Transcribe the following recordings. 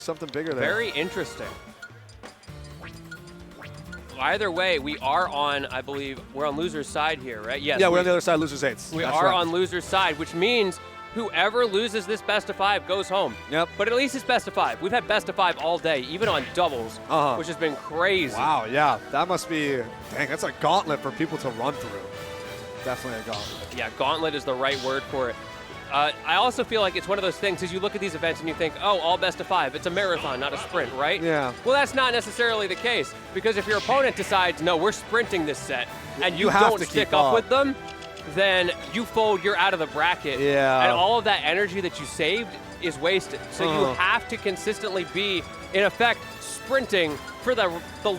something bigger there. Very interesting. Either way, we are on, I believe, we're on loser's side here, right? Yes. Yeah, we're on the other side, loser's eights. We That's are right. on loser's side, which means whoever loses this best of 5 goes home. Yep. But at least it's best of 5. We've had best of 5 all day, even on doubles, which has been crazy. Wow, yeah. That must be, dang, that's a gauntlet for people to run through. Definitely a gauntlet. Yeah, gauntlet is the right word for it. I also feel like it's one of those things, as you look at these events and you think, oh, all best of 5. It's a marathon, not a sprint, right? Yeah. Well, that's not necessarily the case, because if your opponent decides, no, we're sprinting this set, and you have don't to stick keep up up with them, then you fold, you're out of the bracket. Yeah. And all of that energy that you saved is wasted. So you have to consistently be, in effect, sprinting for the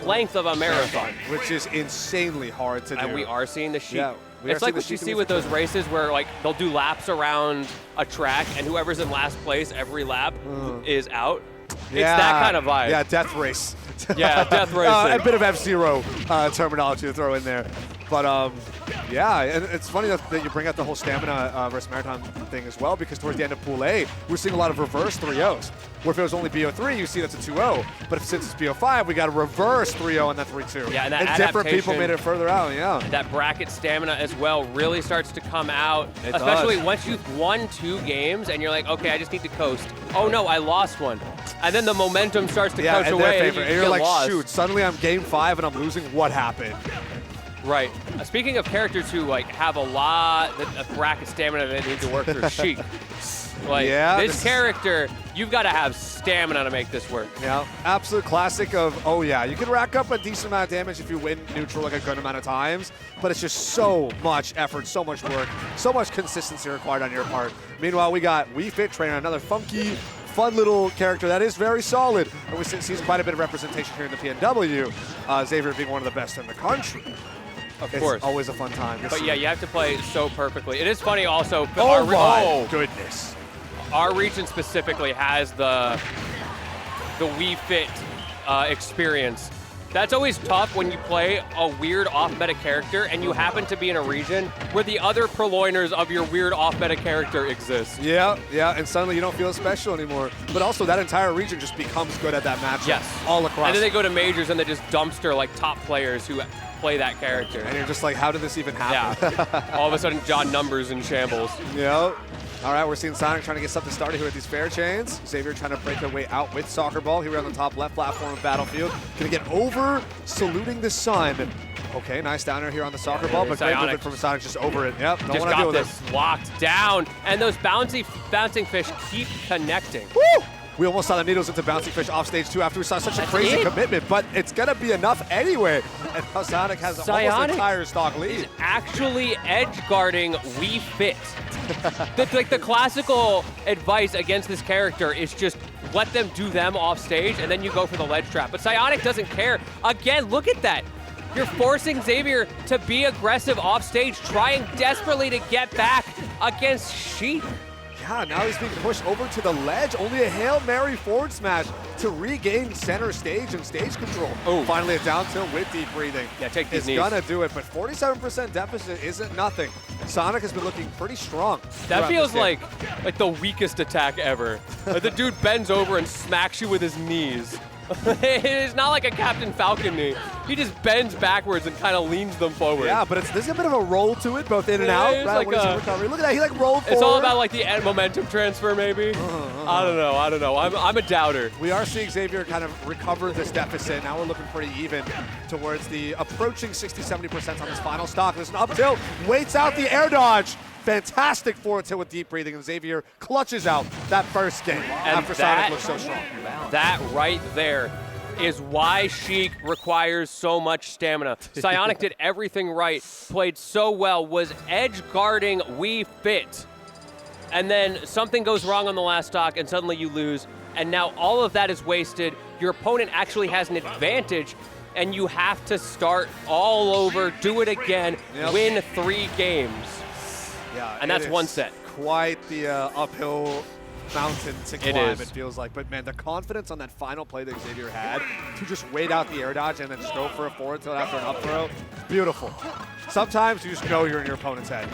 length of a marathon. Which is insanely hard to do. And we are seeing the Sheik. Yeah, it's like what you see with those races where like they'll do laps around a track and whoever's in last place every lap is out. Yeah. It's that kind of vibe. Yeah, death race. Yeah, death racing. A bit of F-Zero terminology to throw in there. But yeah, and it's funny that you bring up the whole stamina versus marathon thing as well, because towards the end of Pool A, we're seeing a lot of reverse 3-0s. Where if it was only BO3, you see that's a 2-0. But since it's BO5, we got a reverse 3-0 and then 3-2. Yeah, and that different people adaptation, made it further out, yeah. That bracket stamina as well really starts to come out, It especially does. once you've won 2 games and you're like, okay, I just need to coast. Oh no, I lost one. And then the momentum starts to coach in away their and favor. you And you're get like, lost. shoot, suddenly I'm game 5 and I'm losing. What happened? Right. Speaking of characters who like have a lot of bracket stamina they need to work through, Sheik. Like this character, you've got to have stamina to make this work. Yeah, absolute classic of, oh yeah, you can rack up a decent amount of damage if you win neutral like a good amount of times, but it's just so much effort, so much work, so much consistency required on your part. Meanwhile, we got Wii Fit Trainer, another funky, fun little character that is very solid, and we see quite a bit of representation here in the PNW, Xavier being one of the best in the country. Of course. It's always a fun time. But yeah, you have to play so perfectly. It is funny also. Oh my goodness. Our region specifically has the Wii Fit experience. That's always tough when you play a weird off-meta character and you happen to be in a region where the other purloiners of your weird off-meta character exist. Yeah, and suddenly you don't feel special anymore. But also that entire region just becomes good at that matchup. Yes. All across. And then they go to majors and they just dumpster like top players who play that character. And you're just like, how did this even happen? Yeah. All of a sudden, John Numbers in shambles. Yep. All right, we're seeing Psionic trying to get something started here with these fair chains. Xavier trying to break their way out with Soccer Ball here on the top left platform of Battlefield. Gonna get over, saluting the sun. Okay, nice downer here on the Soccer Ball, but great movement from Psionic just over it. Yep, don't want to deal with this locked down, and those bouncing fish keep connecting. Woo! We almost saw the needles into Bouncing Fish off stage too after we saw such a crazy commitment, but it's gonna be enough anyway. And Psionic has almost an entire stock lead. Is actually edge guarding Wii Fit. the classical advice against this character is just let them do them off stage and then you go for the ledge trap. But Psionic doesn't care. Again, look at that. You're forcing Xavier to be aggressive off stage, trying desperately to get back against Sheik. Yeah, now he's being pushed over to the ledge. Only a Hail Mary forward smash to regain center stage and stage control. Oh. Finally a down tilt with deep breathing. Yeah, take these It's knees. gonna do it, but 47% deficit isn't nothing. Sonic has been looking pretty strong. That feels like the weakest attack ever. Like the dude bends over and smacks you with his knees. It's not like a Captain Falcon knee. He just bends backwards and kind of leans them forward. Yeah, but there's a bit of a roll to it, both in and out. It's Right, like a recovery. Look at that, he like rolled forward. It's all about like the end momentum transfer, maybe. I don't know. I'm a doubter. We are seeing Xavier kind of recover this deficit. Now we're looking pretty even towards the approaching 60-70% on this final stock. There's an up tilt, waits out the air dodge. Fantastic forward tilt with deep breathing, and Xavier clutches out that first game after Sonic looks so strong. That right there is why Sheik requires so much stamina. Psionic did everything right, played so well, was edge guarding Wii Fit. And then something goes wrong on the last stock and suddenly you lose. And now all of that is wasted. Your opponent actually has an advantage and you have to start all over, do it again, win 3 games. Yeah, and that's one set. Quite the uphill mountain to climb, it feels like. But man, the confidence on that final play that Xavier had to just wait out the air dodge and then just go for a forward tilt after an up throw, beautiful. Sometimes you just know you're in your opponent's head.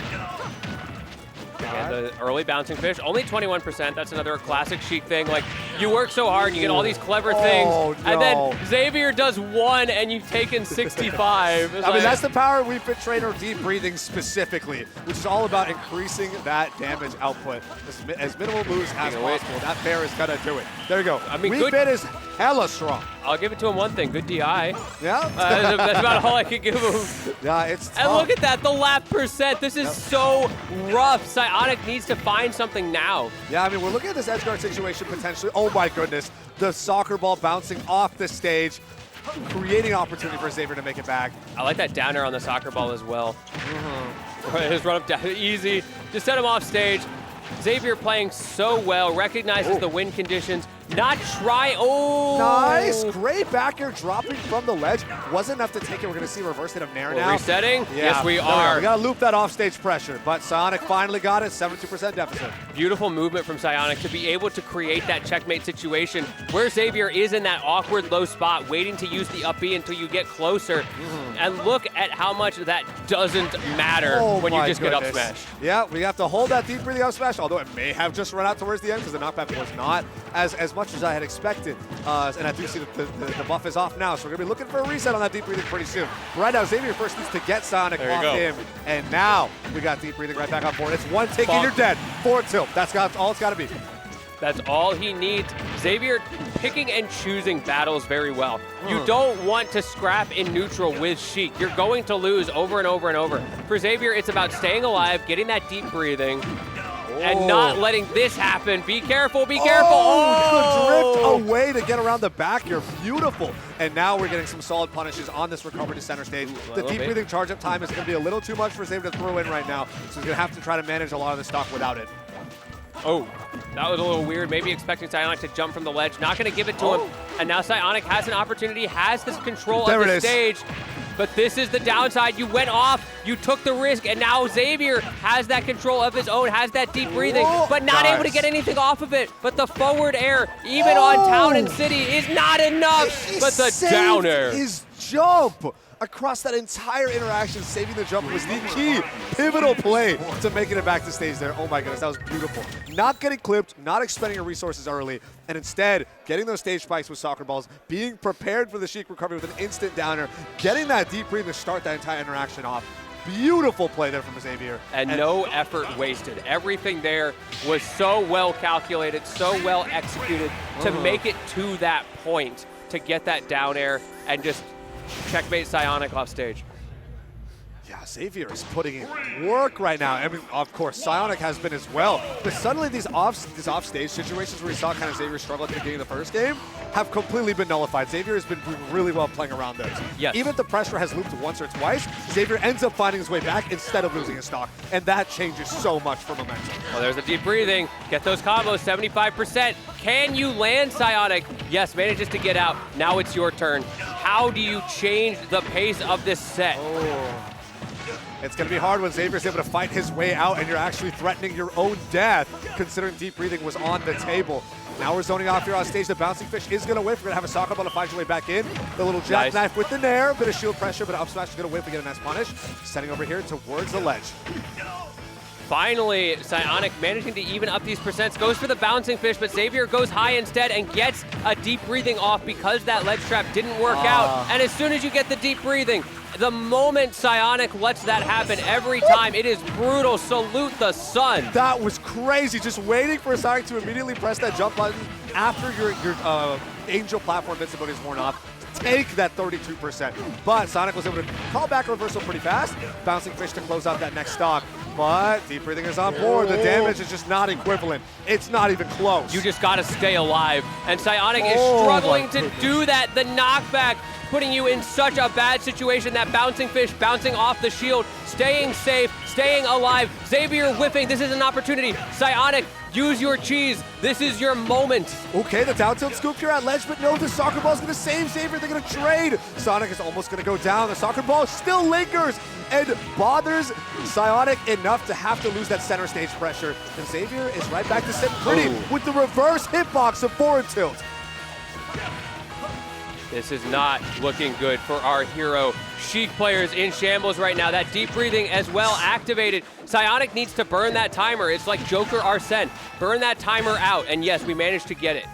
And the early bouncing fish, only 21%. That's another classic Sheik thing. Like, You work so hard, you get all these clever things, no. and then Xavier does 1 and you've taken 65. I mean, that's the power of Wii Fit Trainer deep breathing specifically, which is all about increasing that damage output as minimal moves as possible. That bear is gonna do it. There you go. I mean, Wii Fit is hella strong. I'll give it to him one thing, good DI. Yeah. That's about all I can give him. Yeah, it's tough. And look at that, the lap percent. This is so rough. Psionic needs to find something now. Yeah, I mean, we're looking at this edge guard situation potentially. Oh my goodness. The soccer ball bouncing off the stage, creating opportunity for Xavier to make it back. I like that downer on the soccer ball as well. His run up down, easy. Just set him off stage. Xavier playing so well, recognizes the wind conditions. Not try. Oh! Nice. Great back air dropping from the ledge. Wasn't enough to take it. We're going to see a reverse hit of Nair now. Resetting? Yeah. Yes, we are. We got to loop that offstage pressure, but Psionic finally got it. 72% deficit. Beautiful movement from Psionic to be able to create that checkmate situation where Xavier is in that awkward low spot, waiting to use the up B until you get closer. And look at how much that doesn't matter when you just get up smash. Yeah, we have to hold that deep breathing up smash, although it may have just run out towards the end because the knockback was not as much as I had expected. And I do see that the buff is off now, so we're going to be looking for a reset on that deep breathing pretty soon. But right now, Xavier first needs to get Psionic off him, and now we got deep breathing right back on board. It's one take and you're dead. Forward tilt. That's all it's got to be. That's all he needs. Xavier picking and choosing battles very well. You don't want to scrap in neutral with Sheik. You're going to lose over and over and over. For Xavier, it's about staying alive, getting that deep breathing, and not letting this happen. Be careful, be careful. The drift away to get around the back. You're beautiful. And now we're getting some solid punishes on this recovery to center stage. The deep breathing charge up time is going to be a little too much for Xavier to throw in right now, so he's going to have to try to manage a lot of the stock without it. Oh, that was a little weird. Maybe expecting Psionic to jump from the ledge. Not going to give it to him. And now Psionic has an opportunity, has this control of the stage. But this is the downside. You went off, you took the risk, and now Xavier has that control of his own, has that deep breathing, but not able to get anything off of it. But the forward air, even on Town and City, is not enough. But the down air. His jump across that entire interaction, saving the jump was the key pivotal play to making it back to stage there. Oh my goodness, that was beautiful. Not getting clipped, not expending your resources early, and instead getting those stage spikes with soccer balls, being prepared for the Sheik recovery with an instant downer, getting that deep breathing to start that entire interaction off. Beautiful play there from Xavier. And no effort wasted. Everything there was so well calculated, so well executed to make it to that point, to get that down air and just checkmate Psionic off stage. Yeah, Xavier is putting in work right now. I mean, of course, Psionic has been as well. But suddenly these off-stage situations where we saw kind of Xavier struggle at the beginning of the first game have completely been nullified. Xavier has been doing really well playing around those. Yes. Even if the pressure has looped once or twice, Xavier ends up finding his way back instead of losing his stock. And that changes so much for momentum. Well, there's the deep breathing. Get those combos, 75%. Can you land Psionic? Yes, manages to get out. Now it's your turn. How do you change the pace of this set? It's going to be hard when Xavier's able to fight his way out and you're actually threatening your own death, considering deep breathing was on the table. Now we're zoning off here on stage. The bouncing fish is going to whiff. We're going to have a soccer ball to find your way back in. The little jackknife with the nair. Bit of shield pressure, but up smash is going to whiff. We get a nice punish. Setting over here towards the ledge. Finally, Psionic managing to even up these percents. Goes for the bouncing fish, but Xavier goes high instead and gets a deep breathing off because that ledge trap didn't work out. And as soon as you get the deep breathing, the moment Psionic lets that happen every time, it is brutal. Salute the sun. That was crazy. Just waiting for Psionic to immediately press that jump button after your Angel platform invincibility is worn off. Take that 32%. But Psionic was able to call back a reversal pretty fast. Bouncing fish to close out that next stock. But deep breathing is on board. The damage is just not equivalent. It's not even close. You just got to stay alive. And Psionic is struggling to do that. The knockback putting you in such a bad situation. That bouncing fish bouncing off the shield, staying safe, staying alive. Xavier whiffing. This is an opportunity. Psionic, use your cheese. This is your moment. Okay, the down tilt scoop here at ledge, but no, the soccer ball is going to save Xavier. They're going to trade. Sonic is almost going to go down. The soccer ball still lingers and bothers Psionic enough to have to lose that center stage pressure. And Xavier is right back to sitting pretty with the reverse hitbox of forward tilt. This is not looking good for our hero. Sheik players in shambles right now. That deep breathing as well activated. Psionic needs to burn that timer. It's like Joker Arsene. Burn that timer out. And yes, we managed to get it.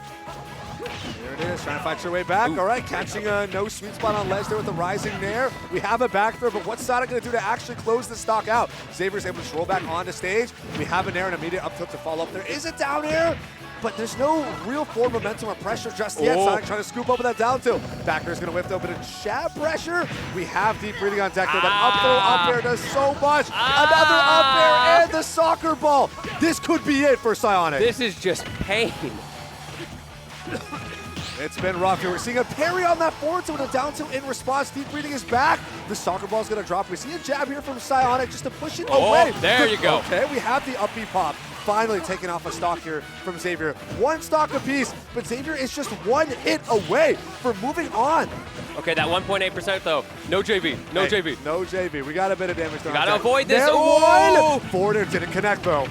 trying to fight your way back. All right, catching a no sweet spot on ledge there with the rising nair. We have a back throw, but what's Sonic going to do to actually close the stock out? Xavier's able to roll back onto stage. We have an air and immediate up tilt to follow up. There is a down air, but there's no real forward momentum or pressure just yet. Sonic trying to scoop up with that down tilt. Backer's going to whip though, but a jab pressure. We have deep breathing on deck though. That up throw up air does so much. Another up air and the soccer ball. This could be it for Psionic. This is just pain. It's been rough here. We're seeing a parry on that forward, so with a down tilt in response, deep breathing is back. The soccer ball's gonna drop. We see a jab here from Psionic just to push it away. There you go. Okay, we have the up B pop. Finally taking off a stock here from Xavier. One stock apiece, but Xavier is just one hit away from moving on. Okay, that 1.8% though. No JV. No JV. No JV. We got a bit of damage there. Gotta avoid this. There one! Forward air didn't connect though.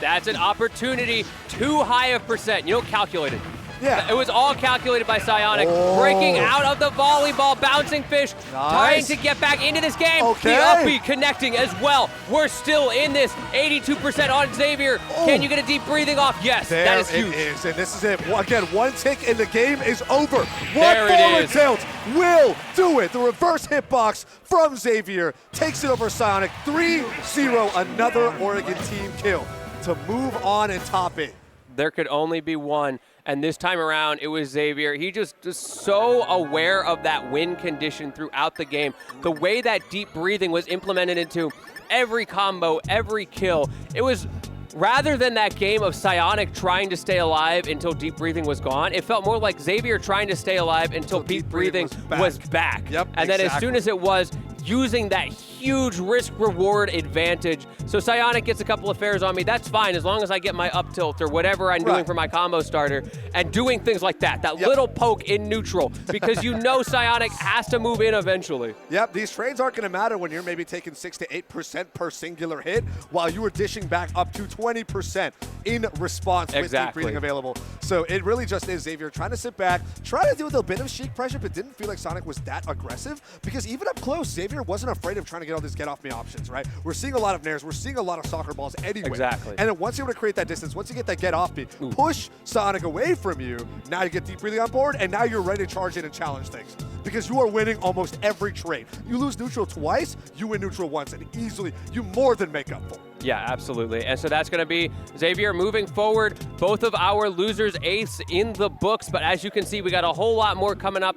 That's an opportunity. Too high of percent. You don't calculate it. Yeah. It was all calculated by Psionic. Breaking out of the volleyball, bouncing fish, trying to get back into this game. Okay. The up B connecting as well. We're still in this. 82% on Xavier. Can you get a deep breathing off? Yes, that is huge. It is, and this is it. Again, one tick and the game is over. There One forward it is. tilt will do it. The reverse hitbox from Xavier takes it over Psionic. 3-0, another Oregon team kill to move on and top it. There could only be one. And this time around, it was Xavier. He just is so aware of that win condition throughout the game. The way that deep breathing was implemented into every combo, every kill. It was, rather than that game of Psionic trying to stay alive until deep breathing was gone, it felt more like Xavier trying to stay alive until deep breathing was back. Yep, and then as soon as it was, using that huge risk-reward advantage. So Psionic gets a couple of fares on me. That's fine as long as I get my up tilt or whatever I'm doing for my combo starter and doing things like that. That little poke in neutral because you know Psionic has to move in eventually. Yep, these trades aren't going to matter when you're maybe taking 6 to 8% per singular hit while you were dishing back up to 20% in response with deep breathing available. So it really just is Xavier trying to sit back, try to deal with a bit of Sheik pressure, but didn't feel like Sonic was that aggressive because even up close, Xavier wasn't afraid of trying to get all these get-off-me options, right? We're seeing a lot of nairs. We're seeing a lot of soccer balls anyway. Exactly. And then once you're able to create that distance, once you get that get-off-me, push Sonic away from you, now you get deep breathing on board, and now you're ready to charge in and challenge things because you are winning almost every trade. You lose neutral twice, you win neutral once, and easily you more than make up for it. Yeah, absolutely. And so that's going to be Xavier moving forward. Both of our losers' eighths in the books, but as you can see, we got a whole lot more coming up.